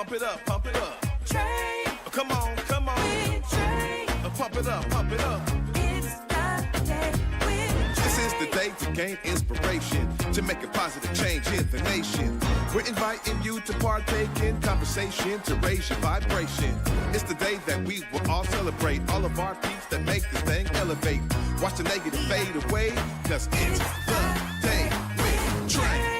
Pump it up, pump it up. Trae. Come on, come on. With Trae. Pump it up, pump it up. It's the day with Trae. This is the day to gain inspiration, to make a positive change in the nation. We're inviting you to partake in conversation, to raise your vibration. It's the day that we will all celebrate all of our peeps that make this thing elevate. Watch the negative fade away, cause it's the day with Trae.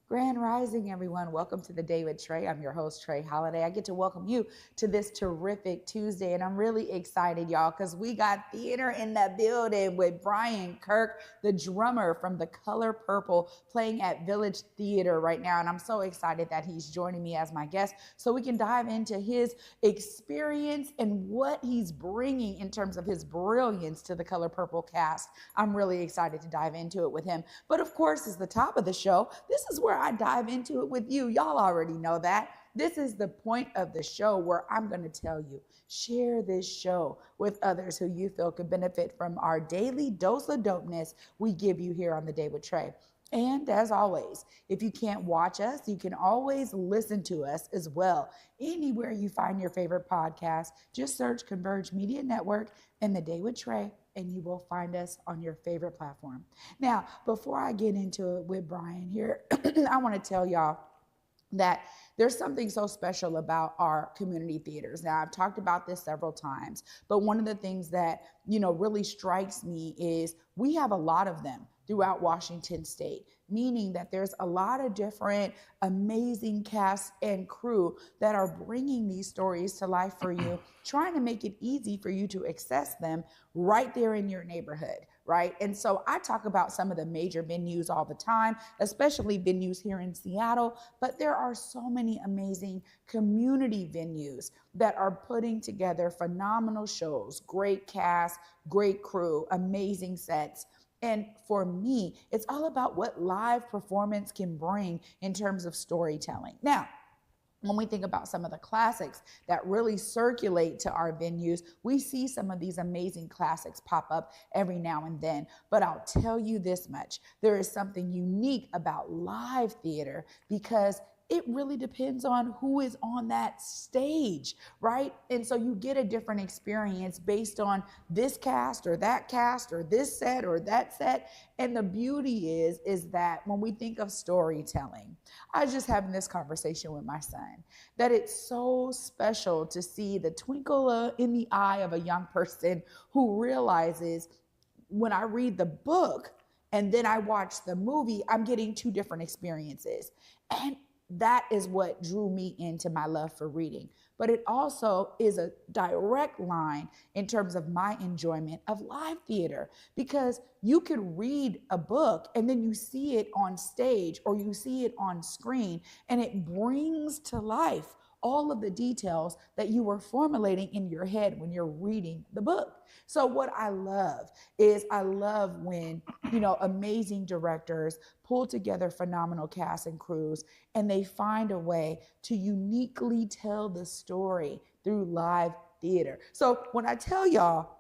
Grand Rising, everyone. Welcome to the Day with Trae. I'm your host, Trae Holiday. I get to welcome you to this terrific Tuesday, and I'm really excited, y'all, because we got theater in the building with Brian Kirk, the drummer from The Color Purple, playing at Village Theater right now, and I'm so excited that he's joining me as my guest so we can dive into his experience and what he's bringing in terms of his brilliance to The Color Purple cast. I'm really excited to dive into it with him. But of course, as the top of the show, this is where I dive into it with you. Y'all already know that. This is the point of the show where I'm going to tell you, share this show with others who you feel could benefit from our daily dose of dopeness we give you here on The Day with Trae. And as always, if you can't watch us, you can always listen to us as well. Anywhere you find your favorite podcast, just search Converge Media Network and The Day with Trae, and you will find us on your favorite platform. Now, before I get into it with Brian here, I want to tell y'all that there's something so special about our community theaters. Now, I've talked about this several times, but one of the things that, really strikes me is we have a lot of them throughout Washington State, meaning that there's a lot of different amazing cast and crew that are bringing these stories to life for you, trying to make it easy for you to access them right there in your neighborhood, right? And so I talk about some of the major venues all the time, especially venues here in Seattle, but there are so many amazing community venues that are putting together phenomenal shows, great cast, great crew, amazing sets. And for me, it's all about what live performance can bring in terms of storytelling. Now, when we think about some of the classics that really circulate to our venues, we see some of these amazing classics pop up every now and then. But I'll tell you this much, there is something unique about live theater because it really depends on who is on that stage, right? And so you get a different experience based on this cast or this set or that set. And the beauty is that when we think of storytelling, I was just having this conversation with my son, that it's so special to see the twinkle in the eye of a young person who realizes when I read the book and then I watch the movie, I'm getting two different experiences. And that is what drew me into my love for reading. But it also is a direct line in terms of my enjoyment of live theater, because you could read a book and then you see it on stage or you see it on screen, and it brings to life all of the details that you were formulating in your head when you're reading the book. So what I love is when, amazing directors pull together phenomenal casts and crews, and they find a way to uniquely tell the story through live theater. So when I tell y'all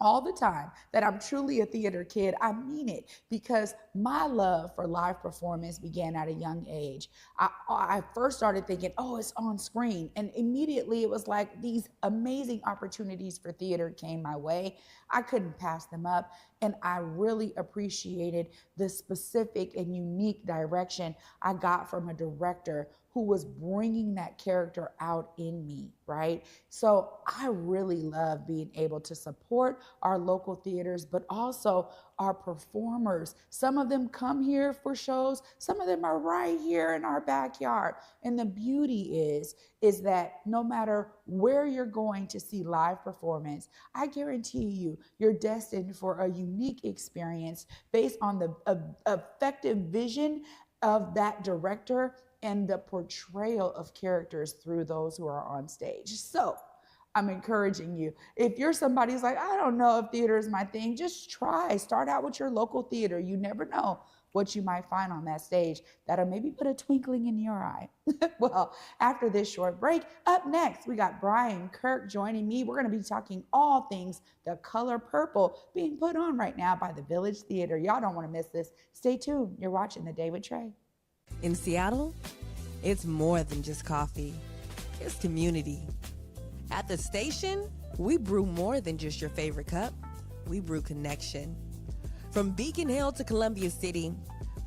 all the time that I'm truly a theater kid, I mean it, because my love for live performance began at a young age. I first started thinking, oh, it's on screen. And immediately it was like these amazing opportunities for theater came my way. I couldn't pass them up. And I really appreciated the specific and unique direction I got from a director who was bringing that character out in me, right? So I really love being able to support our local theaters, but also our performers. Some of them come here for shows. Some of them are right here in our backyard. And the beauty is that no matter where you're going to see live performance, I guarantee you're destined for a unique experience based on the effective vision of that director and the portrayal of characters through those who are on stage. So I'm encouraging you. If you're somebody who's like, I don't know if theater is my thing, just try. Start out with your local theater. You never know what you might find on that stage that'll maybe put a twinkling in your eye. Well, after this short break, up next, we got Brian Kirk joining me. We're going to be talking all things The Color Purple being put on right now by the Village Theater. Y'all don't want to miss this. Stay tuned. You're watching The Day with Trae. In Seattle, it's more than just coffee. It's community. At the station, we brew more than just your favorite cup. We brew connection. From Beacon Hill to Columbia City,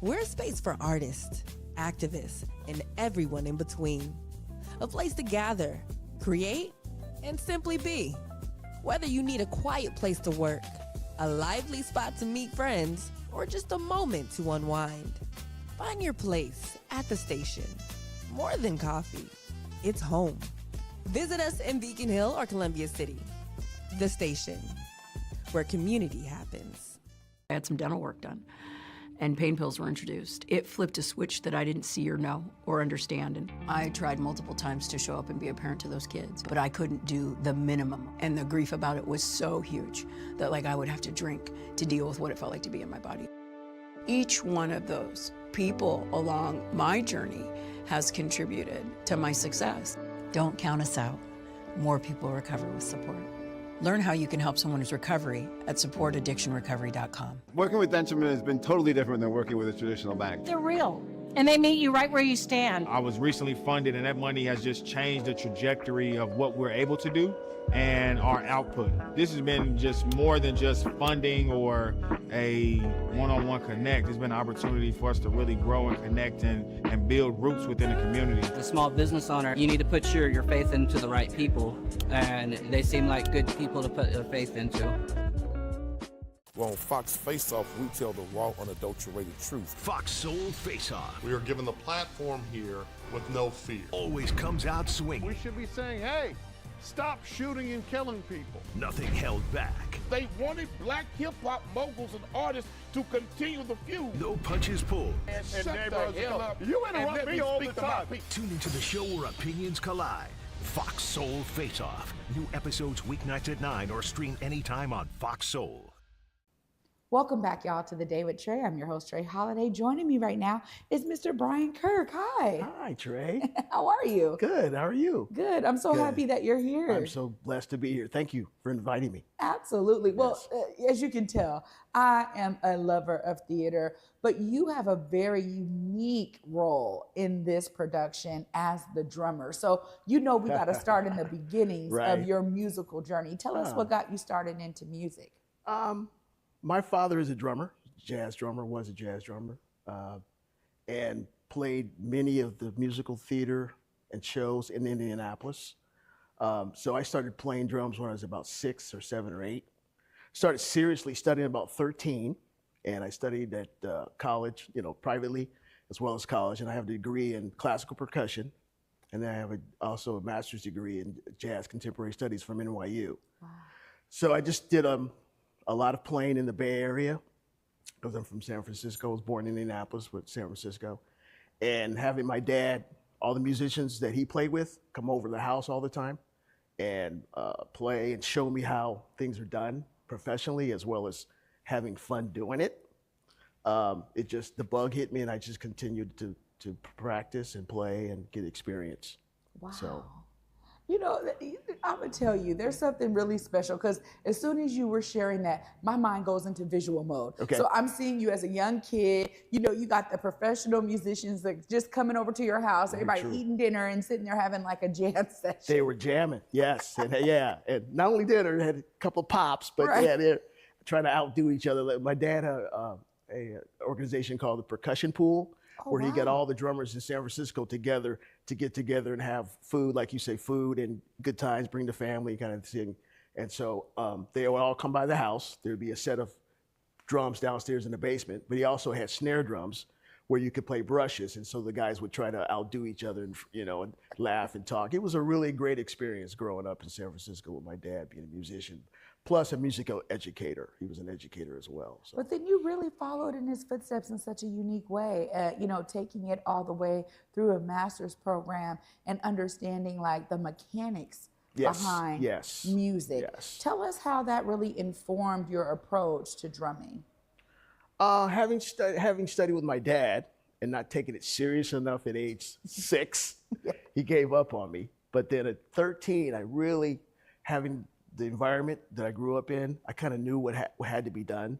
we're a space for artists, activists, and everyone in between. A place to gather, create, and simply be. Whether you need a quiet place to work, a lively spot to meet friends, or just a moment to unwind, find your place at the station. More than coffee, it's home. Visit us in Beacon Hill or Columbia City. The Station, where community happens. I had some dental work done, and pain pills were introduced. It flipped a switch that I didn't see or know or understand, and I tried multiple times to show up and be a parent to those kids, but I couldn't do the minimum, and the grief about it was so huge that I would have to drink to deal with what it felt like to be in my body. Each one of those people along my journey has contributed to my success. Don't count us out. More people recover with support. Learn how you can help someone's recovery at supportaddictionrecovery.com. Working with Dentalman has been totally different than working with a traditional bank. They're real, and they meet you right where you stand. I was recently funded, and that money has just changed the trajectory of what we're able to do and our output. This has been just more than just funding or a one-on-one connect. It's been an opportunity for us to really grow and connect and build roots within the community. As a small business owner, you need to put your faith into the right people, and they seem like good people to put your faith into. Well, on Fox Face Off, we tell the raw, unadulterated truth. Fox Soul Face Off. We are given the platform here with no fear. Always comes out swinging. We should be saying, hey, stop shooting and killing people. Nothing held back. They wanted black hip-hop moguls and artists to continue the feud. No punches pulled. And shut the hell up. You interrupt me all the time. Tune into the show where opinions collide. Fox Soul Face Off. New episodes weeknights at 9 or stream anytime on Fox Soul. Welcome back, y'all, to The Day with Trae. I'm your host, Trae Holiday. Joining me right now is Mr. Brian Kirk. Hi. Hi, Trae. How are you? Good. How are you? Good. I'm so happy that you're here. I'm so blessed to be here. Thank you for inviting me. Absolutely. Yes. Well, as you can tell, I am a lover of theater, but you have a very unique role in this production as the drummer. So, we got to start in the beginnings Right. of your musical journey. Tell us what got you started into music. My father is a drummer, was a jazz drummer, and played many of the musical theater and shows in Indianapolis. So I started playing drums when I was about 6 or 7 or 8. Started seriously studying about 13, and I studied at college, privately as well as college, and I have a degree in classical percussion, and then I have also a master's degree in jazz contemporary studies from NYU. Wow. So I just did a lot of playing in the Bay Area because I'm from San Francisco. I was born in Indianapolis, but San Francisco. And having my dad, all the musicians that he played with, come over to the house all the time and play and show me how things are done professionally as well as having fun doing it. The bug hit me and I just continued to practice and play and get experience. Wow. So. I'm going to tell you, there's something really special because as soon as you were sharing that, my mind goes into visual mode. Okay. So I'm seeing you as a young kid. You got the professional musicians that just coming over to your house, Very everybody true. eating dinner and sitting there having like a jam session. They were jamming, yes. And and not only dinner, had a couple of pops, but Right. they're trying to outdo each other. Like, my dad had a organization called the Percussion Pool, where he got all the drummers in San Francisco together to get together and have food, like you say, food and good times, bring the family kind of thing. And so they would all come by the house. There'd be a set of drums downstairs in the basement, but he also had snare drums where you could play brushes. And so the guys would try to outdo each other and, and laugh and talk. It was a really great experience growing up in San Francisco with my dad being a musician, plus a musical educator. He was an educator as well. So. But then you really followed in his footsteps in such a unique way, taking it all the way through a master's program and understanding like the mechanics behind music. Yes. Tell us how that really informed your approach to drumming. Having studied with my dad and not taking it serious enough at age 6, he gave up on me. But then at 13, I really, having the environment that I grew up in, I kind of knew what had to be done.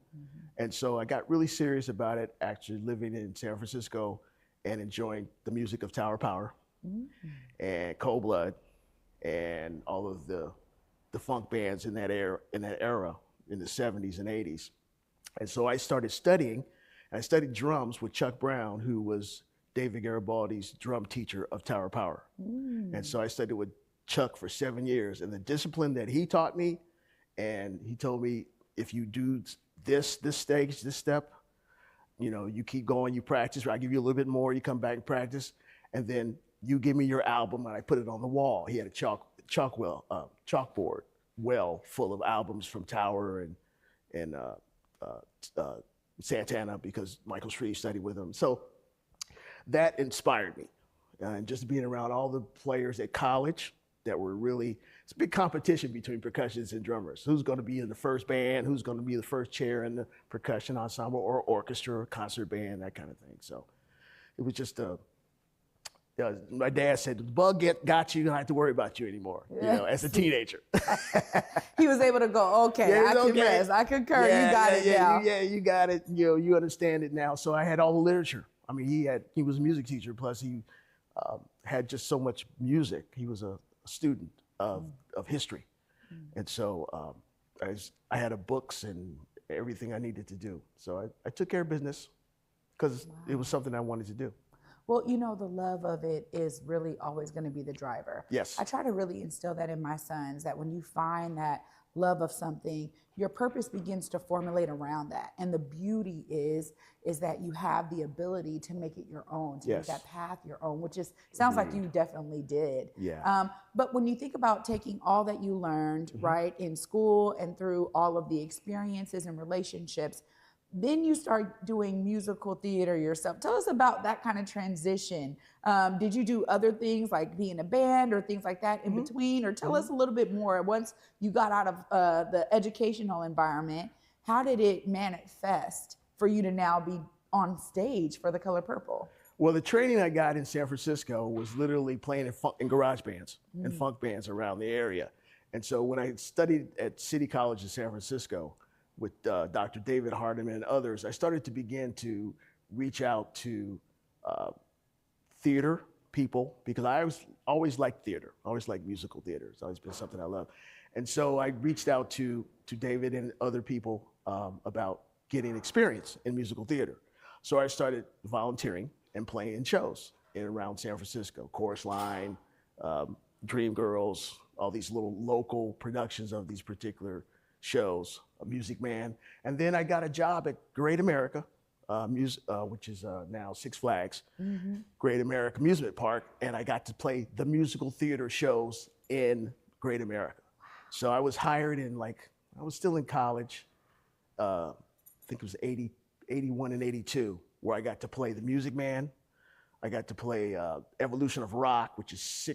And so I got really serious about it, actually living in San Francisco and enjoying the music of Tower Power and Cold Blood and all of the funk bands in that era, in the 70s and 80s. And so I started studying. I studied drums with Chuck Brown, who was David Garibaldi's drum teacher of Tower Power. And so I studied with Chuck for 7 years. And the discipline that he taught me, and he told me, if you do this stage, this step, you know, you keep going, you practice, I give you a little bit more, you come back and practice, and then you give me your album and I put it on the wall. He had a chalkboard well full of albums from Tower and Santana, because Michael Shreve studied with him. So that inspired me. And just being around all the players at college that were really, it's a big competition between percussionists and drummers. Who's going to be in the first band? Who's going to be the first chair in the percussion ensemble or orchestra or concert band, that kind of thing. So it was just my dad said, the bug got you, you don't have to worry about you anymore, you know, as a teenager. He was able to go, okay, I can rest, I concur, you got it now. Yeah, you got it, you know, you understand it now. So I had all the literature. I mean, he was a music teacher, plus he had just so much music. He was a student of history. And so I had books and everything I needed to do. So I took care of business because it was something I wanted to do. Well, you know, the love of it is really always going to be the driver. Yes. I try to really instill that in my sons, that when you find that love of something, your purpose begins to formulate around that. And the beauty is that you have the ability to make it your own, to make that path your own, which is, sounds like you definitely did. Yeah. But when you think about taking all that you learned, right, in school and through all of the experiences and relationships, then you start doing musical theater yourself. Tell us about that kind of transition. Did you do other things like be in a band or things like that in between? Or tell us a little bit more. Once you got out of the educational environment, how did it manifest for you to now be on stage for The Color Purple? Well, the training I got in San Francisco was literally playing in garage bands and funk bands around the area. And so when I studied at City College in San Francisco, with Dr. David Hardiman and others, I started to begin to reach out to theater people, because I always liked theater, always liked musical theater. It's always been something I love. And so I reached out to David and other people about getting experience in musical theater. So I started volunteering and playing in shows in around San Francisco, Chorus Line, Dream Girls, all these little local productions of these particular shows, a Music Man. And then I got a job at Great America, which is now Six Flags, Great America Amusement Park, and I got to play the musical theater shows in Great America. So I was hired I was still in college, I think it was 81 and 82, where I got to play the Music Man. I got to play Evolution of Rock, which is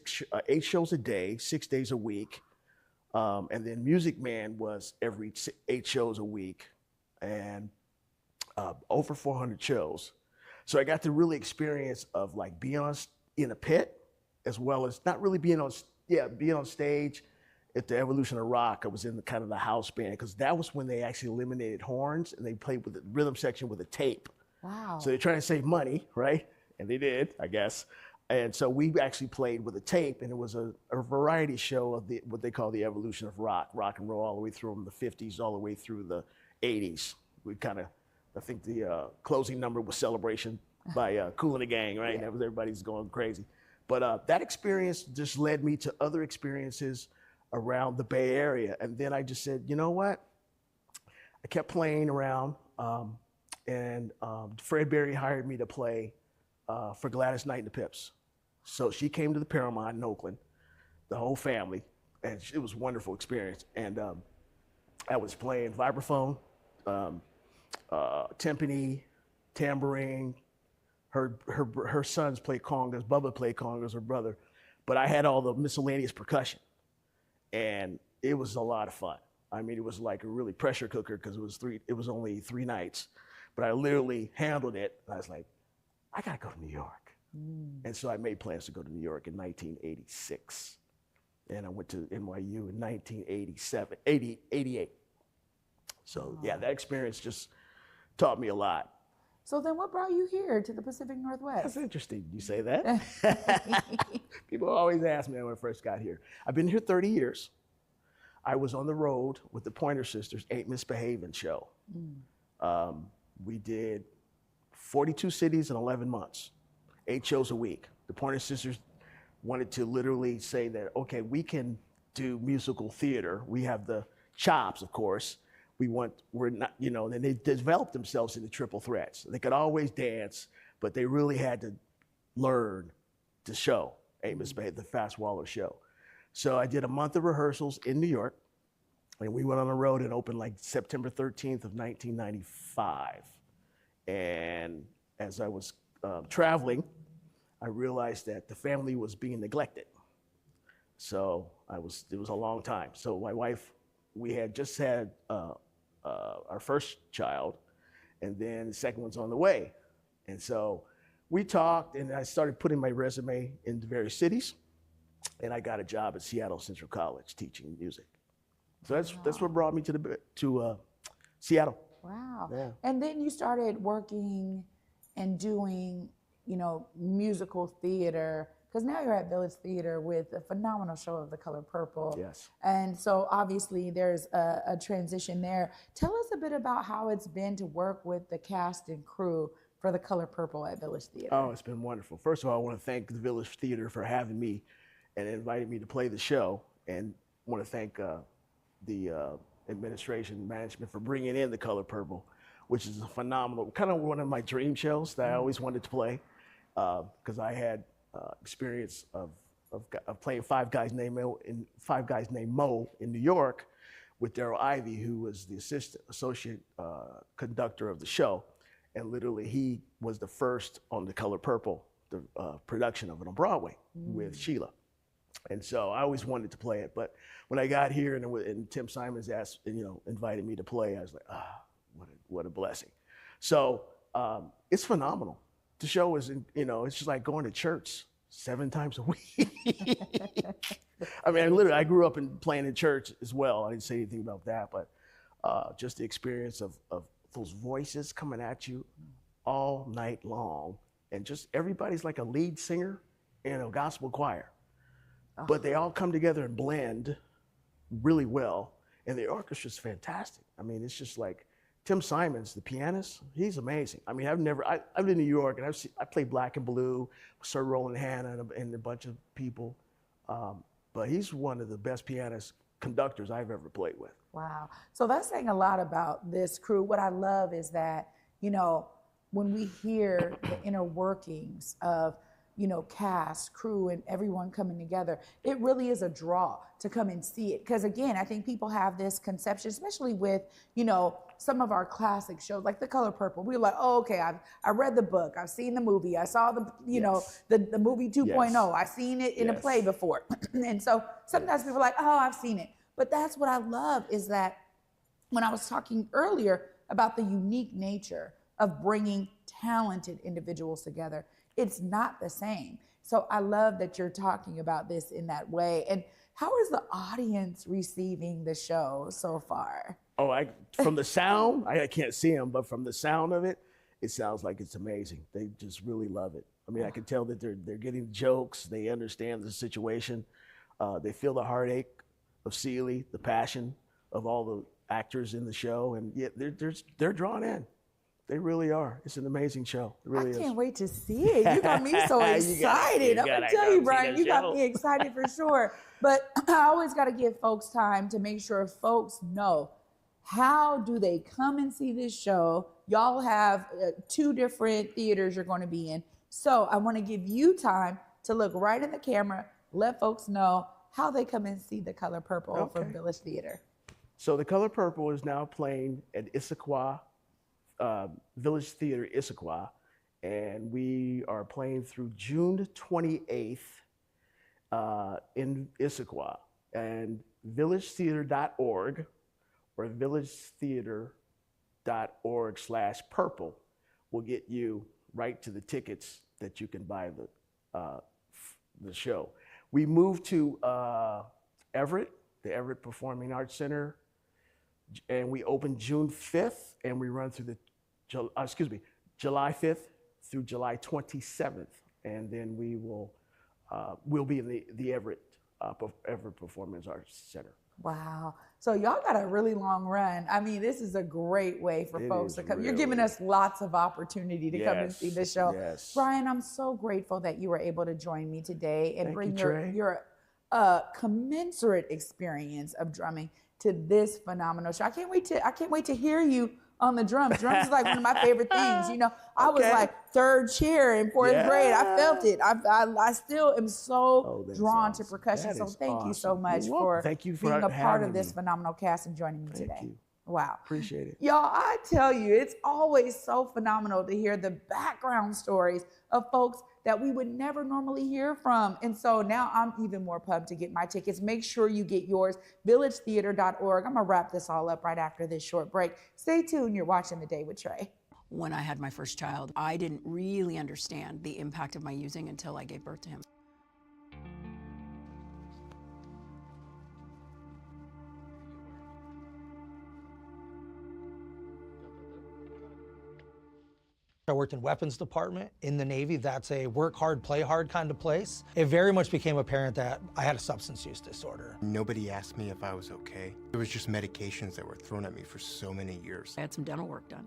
8 shows a day, 6 days a week. And then Music Man was every 8 shows a week, and over 400 shows. So I got the really experience of like being in a pit, as well as not really being on stage. At the Evolution of Rock, I was in kind of the house band, because that was when they actually eliminated horns and they played with the rhythm section with a tape. Wow. So they're trying to save money, right? And they did, I guess. And so we actually played with a tape, and it was a variety show of what they call the evolution of rock and roll, all the way through from the 50s all the way through the 80s. We kind of, I think the closing number was Celebration by Kool and the Gang, right? Yeah. That was, everybody's going crazy. But that experience just led me to other experiences around the Bay Area. And then I just said, you know what? I kept playing around, and Fred Berry hired me to play for Gladys Knight and the Pips. So she came to the Paramount in Oakland, the whole family, and it was a wonderful experience. And I was playing vibraphone, timpani, tambourine. Her sons played congas. Bubba played congas, her brother. But I had all the miscellaneous percussion, and it was a lot of fun. I mean, it was like a really pressure cooker, because it was only 3 nights. but I literally handled it. And I was like, I gotta go to New York. And so I made plans to go to New York in 1986. And I went to NYU in 1988. So yeah, that experience just taught me a lot. So then what brought you here to the Pacific Northwest? That's interesting you say that. People always ask me when I first got here. I've been here 30 years. I was on the road with the Pointer Sisters, Ain't Misbehavin' show. We did 42 cities in 11 months, 8 shows a week. The Pointer Sisters wanted to literally say that, okay, we can do musical theater. We have the chops, of course. We're not, you know, and they developed themselves into triple threats. They could always dance, but they really had to learn to show. Ain't Misbehavin', the Fast Waller show. So I did a month of rehearsals in New York, and we went on the road and opened like September 13th of 1995. And as I was traveling, I realized that the family was being neglected. So it was a long time. So my wife, we had just had our first child, and then the second one's on the way. And so we talked, and I started putting my resume into various cities, and I got a job at Seattle Central College teaching music. So that's what brought me to Seattle. Wow. Yeah. And then you started working and doing, you know, musical theater, because now you're at Village Theater with a phenomenal show of The Color Purple. Yes. And so obviously there's a transition there. Tell us a bit about how it's been to work with the cast and crew for The Color Purple at Village Theater. Oh, it's been wonderful. First of all, I want to thank the Village Theater for having me and inviting me to play the show. And I want to thank the administration management for bringing in The Color Purple, which is a phenomenal, kind of one of my dream shows that I always wanted to play, because I had experience of playing Five Guys Named Mo in New York with Daryl Ivey, who was the associate conductor of the show. And literally he was the first on The Color Purple, the production of it on Broadway with Sheila. And so I always wanted to play it, but when I got here and Tim Simons invited me to play, I was like, what a blessing. So it's phenomenal. The show is, it's just like going to church 7 times a week. I mean, literally, I grew up playing in church as well. I didn't say anything about that, but just the experience of those voices coming at you all night long, and just everybody's like a lead singer in a gospel choir. But they all come together and blend really well, and the orchestra's fantastic. I mean, it's just like Tim Simons, the pianist, he's amazing. I mean, I've been in New York, and I played Black and Blue, Sir Roland Hanna, and a bunch of people. But he's one of the best pianist conductors I've ever played with. Wow. So that's saying a lot about this crew. What I love is that, when we hear the inner workings of, cast, crew, and everyone coming together, it really is a draw to come and see it. Because again, I think people have this conception, especially with, some of our classic shows, like The Color Purple. We're like, oh, okay, I read the book, I've seen the movie, I saw the movie 2.0, Yes. I've seen it in a play before. And so sometimes people are like, oh, I've seen it. But that's what I love, is that when I was talking earlier about the unique nature of bringing talented individuals together, it's not the same. So I love that you're talking about this in that way. And how is the audience receiving the show so far? Oh, from the sound, I can't see them, but from the sound of it, it sounds like it's amazing. They just really love it. I mean, I can tell that they're getting jokes. They understand the situation. They feel the heartache of Celie, the passion of all the actors in the show, and yet they're drawn in. They really are. It's an amazing show. It really is. I can't wait to see it. You got me so excited. I'm gonna tell you, Brian, you got me excited for sure. But I always got to give folks time to make sure folks know, how do they come and see this show? Y'all have 2 different theaters you're going to be in. So I want to give you time to look right in the camera, let folks know how they come and see The Color Purple from Village Theater. So The Color Purple is now playing at Issaquah, Village Theater Issaquah, and we are playing through June 28th in Issaquah. And villagetheater.org or villagetheater.com davidtray.org/purple will get you right to the tickets that you can buy the show. We moved to Everett, the Everett Performing Arts Center, and we opened June 5th, and we run through July 5th through July 27th, and then we'll be in the Everett Performing Arts Center. Wow. So y'all got a really long run. I mean, this is a great way for folks to come. You're giving us lots of opportunity to come and see the show. Yes. Brian, I'm so grateful that you were able to join me today and bring your commensurate experience of drumming to this phenomenal show. I can't wait to hear you on the drums. Drums is like one of my favorite things. You know, I was like third chair in fourth grade. I felt it. I still am so drawn to percussion. So thank you so much for being a part of this phenomenal cast and joining me today. You. Wow. Appreciate it. Y'all, I tell you, it's always so phenomenal to hear the background stories of folks that we would never normally hear from. And so now I'm even more pumped to get my tickets. Make sure you get yours, villagetheater.org. I'm gonna wrap this all up right after this short break. Stay tuned, you're watching The Day with Trae. When I had my first child, I didn't really understand the impact of my using until I gave birth to him. I worked in weapons department in the Navy. That's a work hard, play hard kind of place. It very much became apparent that I had a substance use disorder. Nobody asked me if I was okay. It was just medications that were thrown at me for so many years. I had some dental work done,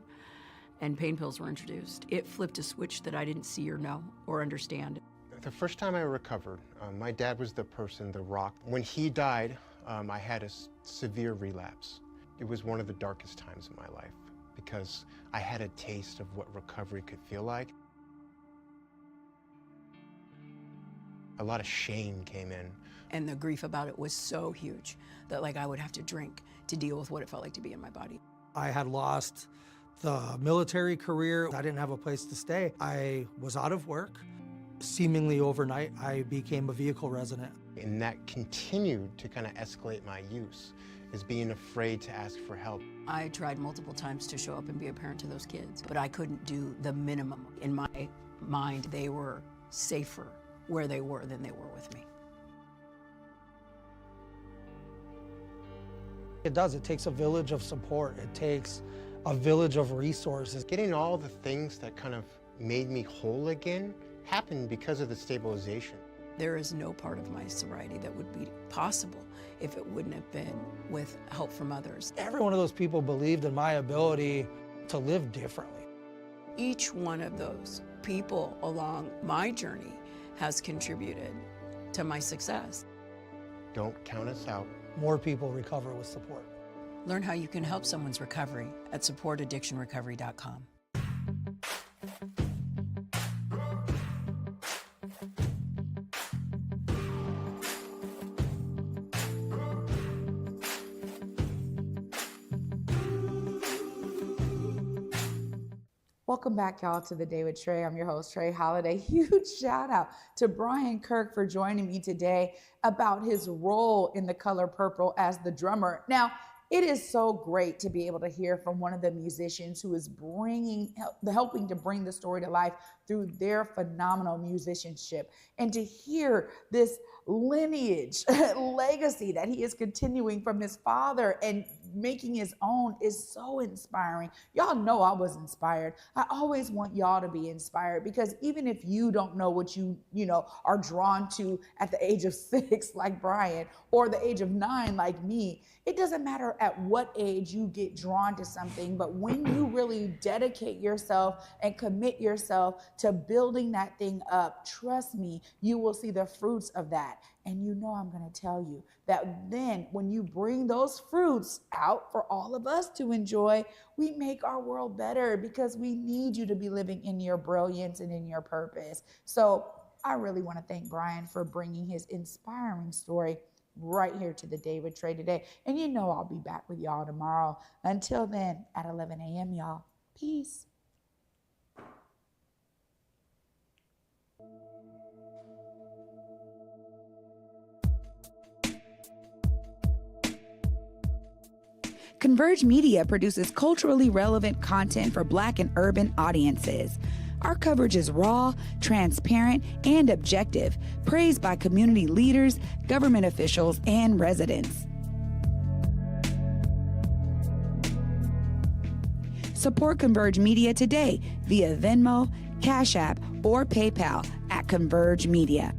and pain pills were introduced. It flipped a switch that I didn't see or know or understand. The first time I recovered, my dad was the person, the rock. When he died, I had a severe relapse. It was one of the darkest times in my life, because I had a taste of what recovery could feel like. A lot of shame came in. And the grief about it was so huge that I would have to drink to deal with what it felt like to be in my body. I had lost the military career. I didn't have a place to stay. I was out of work. Seemingly overnight, I became a vehicle resident. And that continued to kind of escalate my use, is being afraid to ask for help. I tried multiple times to show up and be a parent to those kids, but I couldn't do the minimum. In my mind, they were safer where they were than they were with me. It does. It takes a village of support. It takes a village of resources. Getting all the things that kind of made me whole again happened because of the stabilization. There is no part of my sobriety that would be possible if it wouldn't have been with help from others. Every one of those people believed in my ability to live differently. Each one of those people along my journey has contributed to my success. Don't count us out. More people recover with support. Learn how you can help someone's recovery at supportaddictionrecovery.com. Welcome back, y'all, to The Day with Trae. I'm your host, Trae Holiday. Huge shout out to Brian Kirk for joining me today about his role in The Color Purple as the drummer. Now, it is so great to be able to hear from one of the musicians who is helping to bring the story to life through their phenomenal musicianship, and to hear this lineage, legacy that he is continuing from his father and making his own is so inspiring. Y'all know I was inspired. I always want y'all to be inspired, because even if you don't know what you are drawn to at the age of 6 like Brian, or the age of 9 like me, it doesn't matter at what age you get drawn to something, but when you really dedicate yourself and commit yourself to building that thing up, trust me, you will see the fruits of that. And I'm going to tell you that then when you bring those fruits out for all of us to enjoy, we make our world better, because we need you to be living in your brilliance and in your purpose. So I really want to thank Brian for bringing his inspiring story right here to The Day with Trae today. And I'll be back with y'all tomorrow. Until then, at 11 a.m., y'all. Peace. Converge Media produces culturally relevant content for Black and urban audiences. Our coverage is raw, transparent, and objective, praised by community leaders, government officials, and residents. Support Converge Media today via Venmo, Cash App, or PayPal at Converge Media.